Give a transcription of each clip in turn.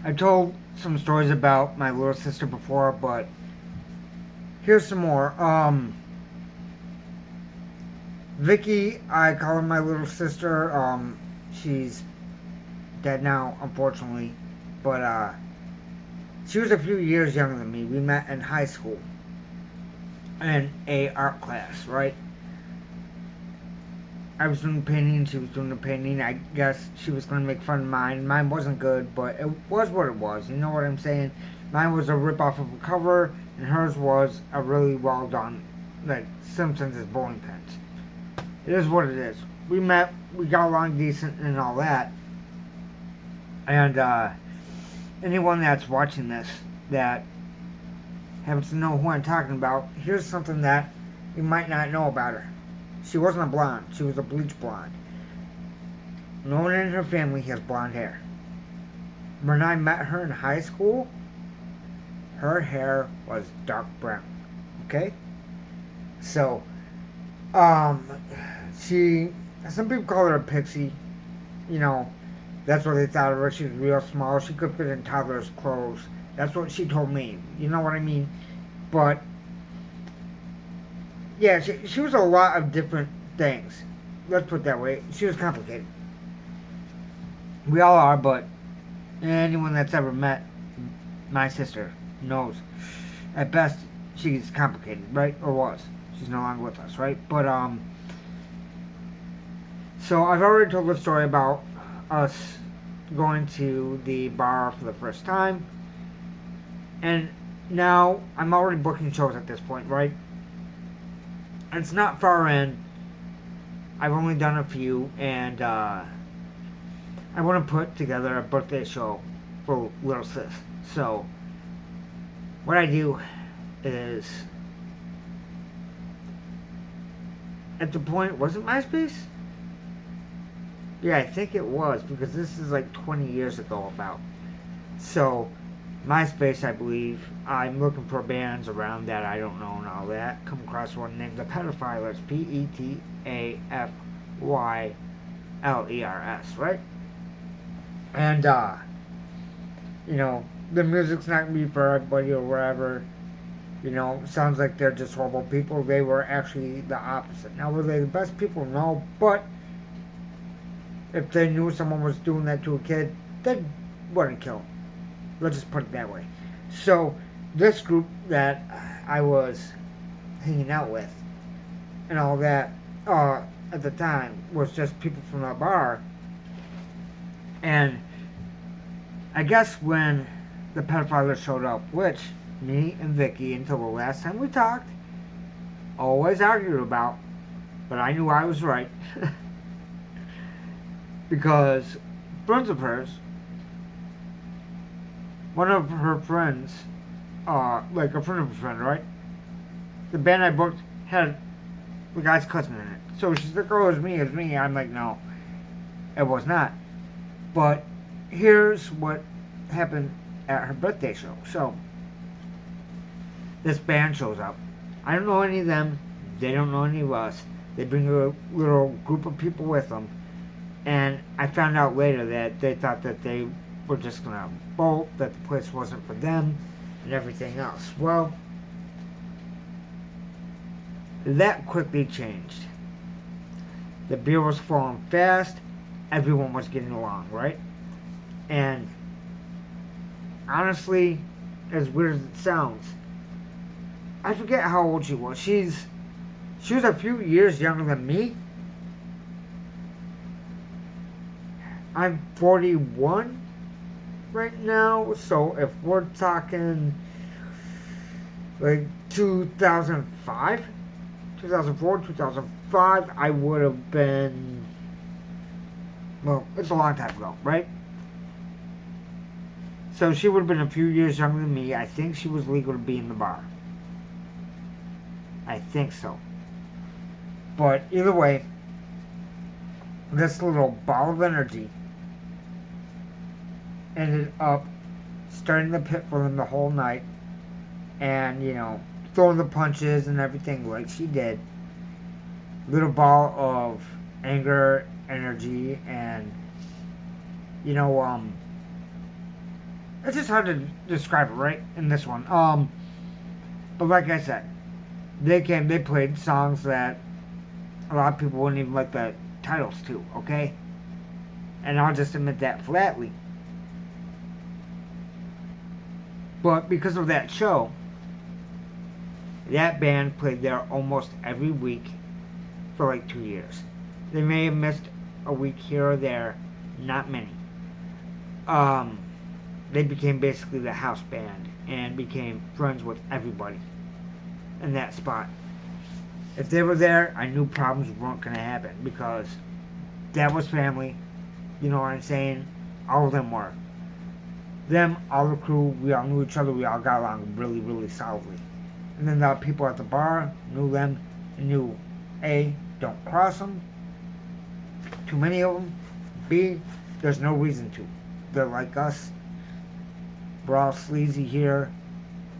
I told some stories about my little sister before, but here's some more. Vicky, I call her my little sister. She's dead now, unfortunately, but she was a few years younger than me. We met in high school in a art class, right? I was doing painting, she was doing the painting. I guess she was going to make fun of mine. Mine wasn't good, but it was what it was. You know what I'm saying? Mine was a rip off of a cover, and hers was a really well done, like Simpsons' bowling pins. It is what it is. We met, we got along decent and all that. And anyone that's watching this that happens to know who I'm talking about, here's something that you might not know about her. She wasn't a blonde, she was a bleach blonde. No one in her family has blonde hair. When I met her in high school, her hair was dark brown. Okay? So, she, some people call her a pixie. You know, that's what they thought of her. She was real small. She could fit in toddler's clothes. That's what she told me. You know what I mean? But yeah, she was a lot of different things. Let's put it that way. She was complicated. We all are, but anyone that's ever met my sister knows. At best, she's complicated, right? Or was. She's no longer with us, right? But so I've already told the story about us going to the bar for the first time, and now I'm already booking shows at this point, right? It's not far in. I've only done a few, and I want to put together a birthday show for little sis. So what I do is, at the point, was it MySpace? Yeah, I think it was, because this is like 20 years ago about. So MySpace, I believe. I'm looking for bands around that I don't know and all that. Come across one named The Pedophiles. Petafylers, right? And, you know, the music's not gonna be for everybody or whatever. You know, sounds like they're just horrible people. They were actually the opposite. Now, were they the best people? No, but if they knew someone was doing that to a kid, they wouldn't kill him. Let's just put it that way. So, this group that I was hanging out with and all that at the time was just people from the bar. And I guess when the pedophile showed up, which me and Vicky, until the last time we talked, always argued about, but I knew I was right. Because friends of hers, one of her friends, like a friend of a friend, right? The band I booked had the guy's cousin in it. So she's like, oh, it was me. I'm like, no, it was not. But here's what happened at her birthday show. So this band shows up. I don't know any of them. They don't know any of us. They bring a little group of people with them. And I found out later that they thought that they were just going to bolt, that the place wasn't for them, and everything else. Well, that quickly changed. The beer was flowing fast. Everyone was getting along, right? And honestly, as weird as it sounds, I forget how old she was. She was a few years younger than me. I'm 41 right now, so if we're talking like 2005, 2004, 2005, I would have been, well, it's a long time ago, right? So she would have been a few years younger than me. I think she was legal to be in the bar. I think so. But either way, this little ball of energy ended up starting the pit for them the whole night, and you know, throwing the punches and everything like she did. Little ball of anger, energy, and you know, it's just hard to describe it, right? In this one. But like I said, they played songs that a lot of people wouldn't even like the titles to, okay? And I'll just admit that flatly. But because of that show, that band played there almost every week for like 2 years. They may have missed a week here or there, not many. They became basically the house band and became friends with everybody in that spot. If they were there, I knew problems weren't going to happen because that was family. You know what I'm saying? All of them were. Them, all the crew, we all knew each other. We all got along really, really solidly. And then the people at the bar knew them and knew, A, don't cross them. Too many of them. B, there's no reason to. They're like us. We're all sleazy here.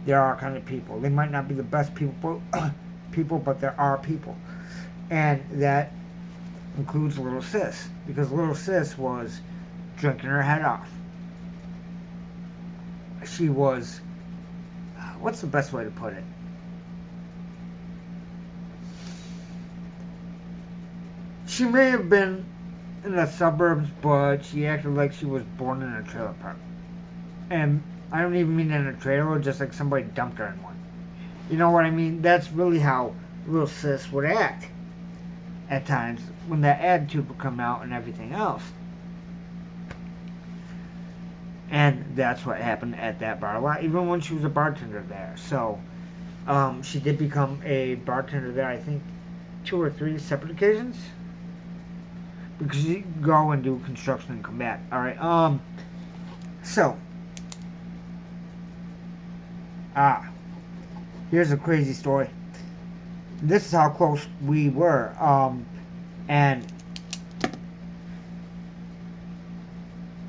There are kind of people. They might not be the best people, but there are people. And that includes Little Sis. Because Little Sis was drinking her head off. She was, what's the best way to put it? She may have been in the suburbs, but she acted like she was born in a trailer park. And I don't even mean in a trailer, just like somebody dumped her in one. You know what I mean? That's really how Little Sis would act at times when that attitude would come out and everything else. And that's what happened at that bar a lot, even when she was a bartender there. So, she did become a bartender there, I think, 2 or 3 separate occasions. Because you go and do construction and come back. Alright, so. Here's a crazy story. This is how close we were. And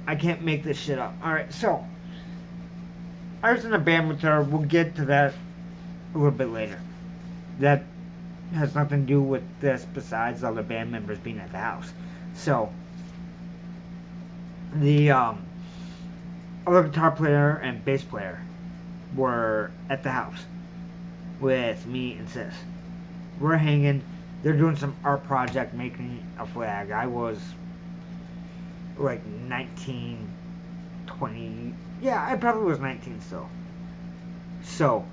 I can't make this shit up. Alright, so I was in a band with her. We'll get to that a little bit later. That has nothing to do with this besides other band members being at the house. So the other guitar player and bass player were at the house with me and Sis. We're hanging. They're doing some art project, making a flag. I was like 19, 20. Yeah, I probably was 19 still. So,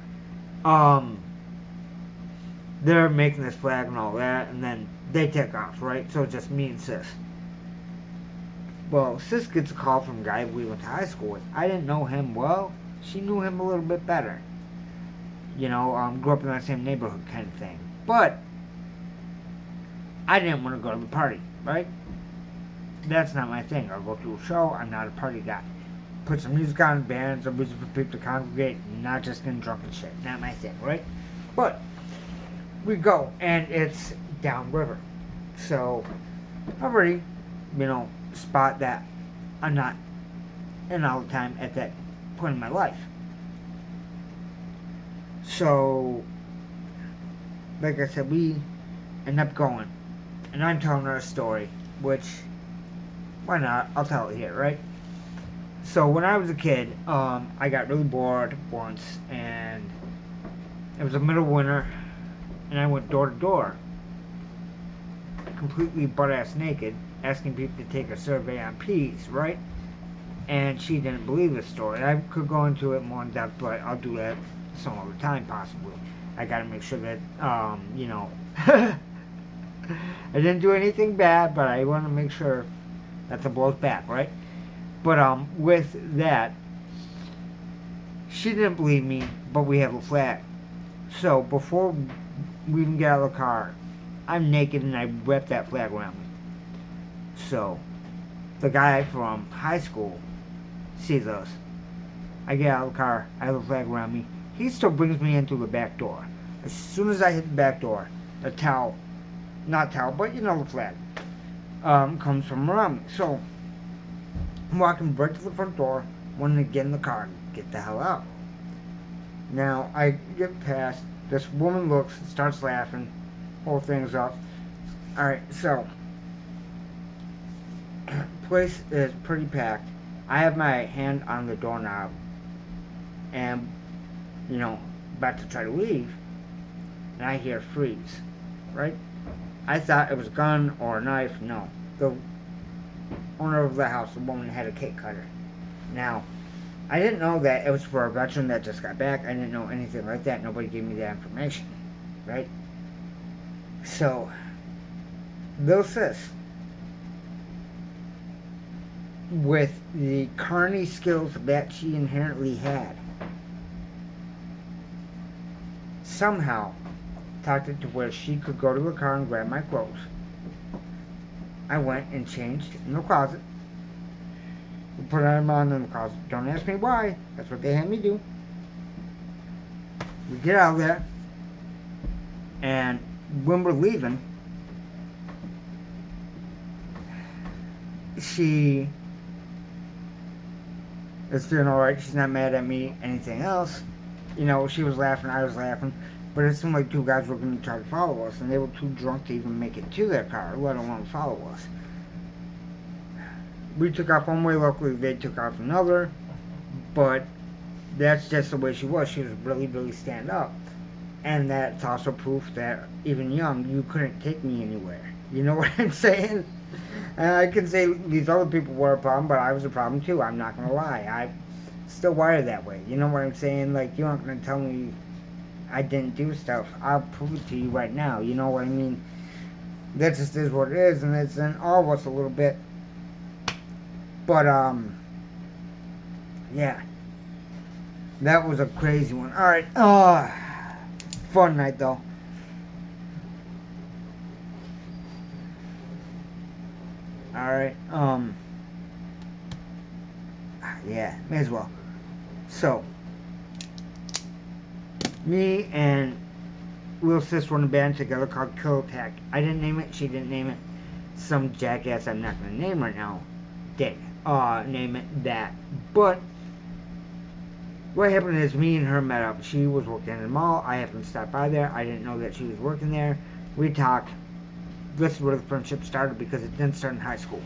they're making this flag and all that, and then they take off, right? So it's just me and Sis. Well, Sis gets a call from a guy we went to high school with. I didn't know him well. She knew him a little bit better. You know, grew up in that same neighborhood kind of thing. But I didn't want to go to the party, right? That's not my thing. I'll go to a show. I'm not a party guy. Put some music on, bands, a reason for people to congregate, not just getting drunk and shit. Not my thing, right? But we go, and it's downriver. So I already, spot that I'm not in all the time at that point in my life. So, like I said, we end up going. And I'm telling her a story, which, why not? I'll tell it here, right? So, when I was a kid, I got really bored once, and it was the middle of winter, and I went door to door, completely butt-ass naked, asking people to take a survey on peas, right? And she didn't believe this story. I could go into it more in depth, but I'll do that some other time, possibly. I gotta make sure that, I didn't do anything bad, but I want to make sure that the blow's back, right? But, with that, she didn't believe me, but we have a flag. So, before we even get out of the car, I'm naked and I wrap that flag around me. So, the guy from high school sees us. I get out of the car, I have a flag around me. He still brings me in through the back door. As soon as I hit the back door, the towel, not towel, but the flag, comes from around me. So, I'm walking right to the front door, wanting to get in the car and get the hell out. Now, I get past, this woman looks, starts laughing, whole thing's up. Alright, so, place is pretty packed. I have my hand on the doorknob and, you know, about to try to leave, and I hear freeze, right? I thought it was a gun or a knife. No. The owner of the house, the woman, had a cake cutter. Now, I didn't know that it was for a veteran that just got back. I didn't know anything like that. Nobody gave me that information, right? So, little sis, with the carny skills that she inherently had, somehow talked it to where she could go to the car and grab my clothes. I went and changed in the closet. We put them on in the closet. Don't ask me why. That's what they had me do. We get out of there, and when we're leaving, she is feeling alright. She's not mad at me, anything else. You know, she was laughing, I was laughing. But it seemed like two guys were going to try to follow us, and they were too drunk to even make it to their car, let alone follow us. We took off one way, luckily they took off another, but that's just the way she was. She was really, really stand up. And that's also proof that, even young, you couldn't take me anywhere. You know what I'm saying? And I can say these other people were a problem, but I was a problem too. I'm not going to lie. I still wired that way. You know what I'm saying? Like, you aren't going to tell me I didn't do stuff. I'll prove it to you right now. You know what I mean? That just is what it is, and it's in all of us a little bit. But, yeah. That was a crazy one. Alright, fun night, though. Alright, yeah, may as well. So, me and Lil Sis were in a band together called Kill Attack. I didn't name it, she didn't name it. Some jackass I'm not going to name right now did name it that. But what happened is me and her met up. She was working in the mall. I happened to stop by there. I didn't know that she was working there. We talked. This is where the friendship started because it didn't start in high school.